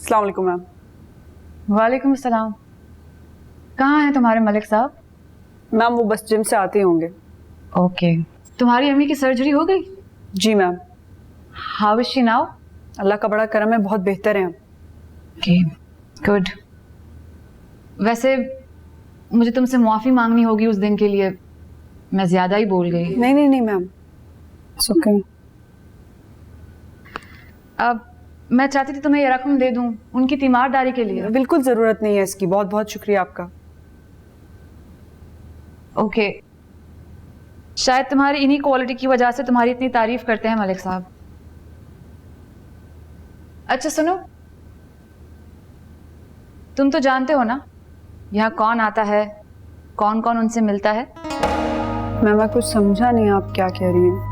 अस्सलाम वालेकुम मैम। वालेकुम अस्सलाम। कहाँ हैं तुम्हारे मलिक साहब? मैम वो बस जिम से आते ही होंगे। ओके। तुम्हारी अम्मी की सर्जरी हो गई? जी ma'am. How is she now? Allah का बड़ा करम है, बहुत बेहतर है। Okay, good. वैसे मुझे तुमसे माफ़ी मांगनी होगी उस दिन के लिए, मैं ज़्यादा ही बोल गई। नहीं नहीं नहीं मैम, इट्स ओके। अब मैं चाहती थी तुम्हें ये रकम दे दूं उनकी तीमारदारी के लिए। बिल्कुल ज़रूरत नहीं है इसकी, बहुत बहुत शुक्रिया आपका। ओके, शायद तुम्हारी इन्हीं क्वालिटी की वजह से तुम्हारी इतनी तारीफ करते हैं मलिक साहब। अच्छा सुनो, तुम तो जानते हो ना यहाँ कौन आता है, कौन कौन उनसे मिलता है? मैं कुछ समझा नहीं आप क्या कह रही हैं।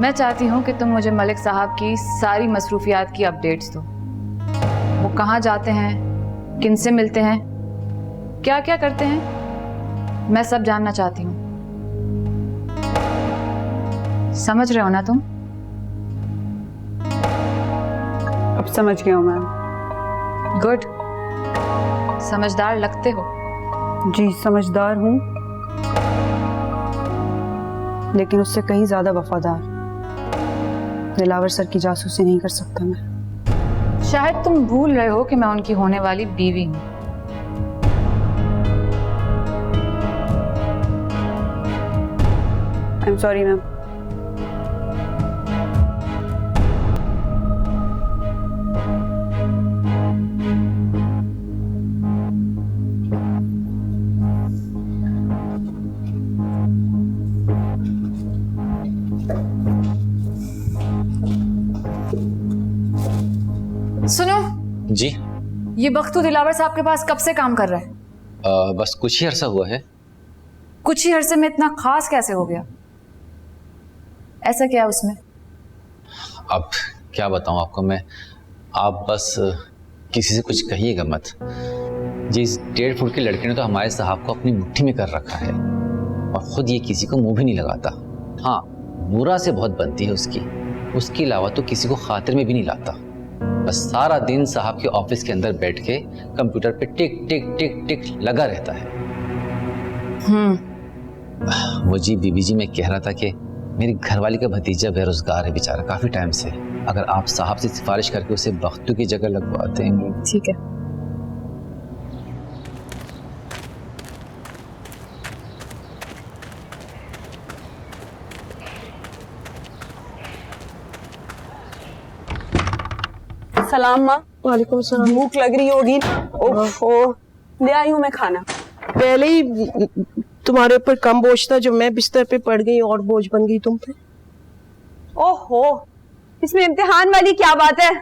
मैं चाहती हूँ कि तुम मुझे मलिक साहब की सारी मसरूफियात की अपडेट्स दो। वो कहाँ जाते हैं, किनसे मिलते हैं, क्या क्या करते हैं, मैं सब जानना चाहती हूँ। समझ रहे हो ना तुम? अब समझ गया हूँ मैम। गुड, समझदार लगते हो। जी समझदार हूँ, लेकिन उससे कहीं ज़्यादा वफादार। दिलावर सर की जासूसी नहीं कर सकता मैं। शायद तुम भूल रहे हो कि मैं उनकी होने वाली बीवी हूँ। I am sorry ma'am. सुनो जी। ये बख्तू दिलावर साहब के पास कब से काम कर रहा है? बस कुछ ही अरसा हुआ है। कुछ ही अरसे में इतना खास कैसे हो गया? ऐसा क्या है उसमें? अब क्या बताऊं आपको मैं, आप बस किसी से कुछ कहिएगा मत। जी, इस 1.5 फुट के लड़के ने तो हमारे साहब को अपनी मुट्ठी में कर रखा है और खुद ये किसी को मुंह भी नहीं लगाता। हाँ, नूरा से बहुत बनती है उसके अलावा तो किसी को खातिर में भी नहीं लाता। बस सारा दिन साहब के ऑफिस के अंदर बैठ के कंप्यूटर पे टिक टिक टिक टिक लगा रहता है। वो जी बीबी जी, मैं कह रहा था कि मेरी घरवाली का भतीजा बेरोजगार है बेचारा काफी टाइम से। अगर आप साहब से सिफारिश करके उसे बख्तू की जगह लगवा देंगे। ठीक है। सलाम माँ। वालेकुम सलाम। भूख लग रही होगी ना? ओह, ले आई हूँ मैं खाना। पहले ही तुम्हारे ऊपर कम बोझ था, जो मैं बिस्तर पे पड़ गई और बोझ बन गई तुम पे। ओहो, इसमें इम्तिहान वाली क्या बात है?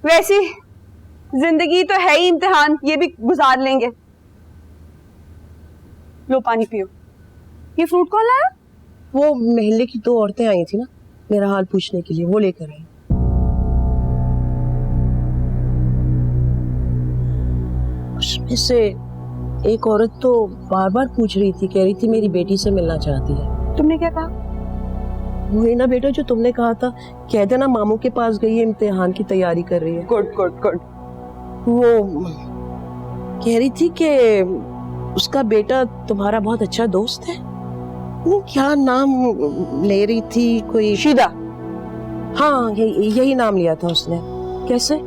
वैसी जिंदगी तो है ही इम्तिहान, ये भी गुजार लेंगे। लो पानी पियो। ये फ्रूट कौन लाया? वो महल्ले की 2 औरतें आई थी ना मेरा हाल पूछने के लिए, वो लेकर आई। उसमें से एक औरत तो बार बार पूछ रही थी, कह रही थी मेरी बेटी से मिलना चाहती है। तुमने क्या कहा? वही ना बेटा जो तुमने कहा था, कह देना मामू के पास गई है, इम्तिहान की तैयारी कर रही है। Good good good. वो कह रही थी कि उसका बेटा तुम्हारा बहुत अच्छा दोस्त है। वो क्या नाम ले रही थी, कोई शीदा। हाँ यही नाम लिया था उसने। कैसे?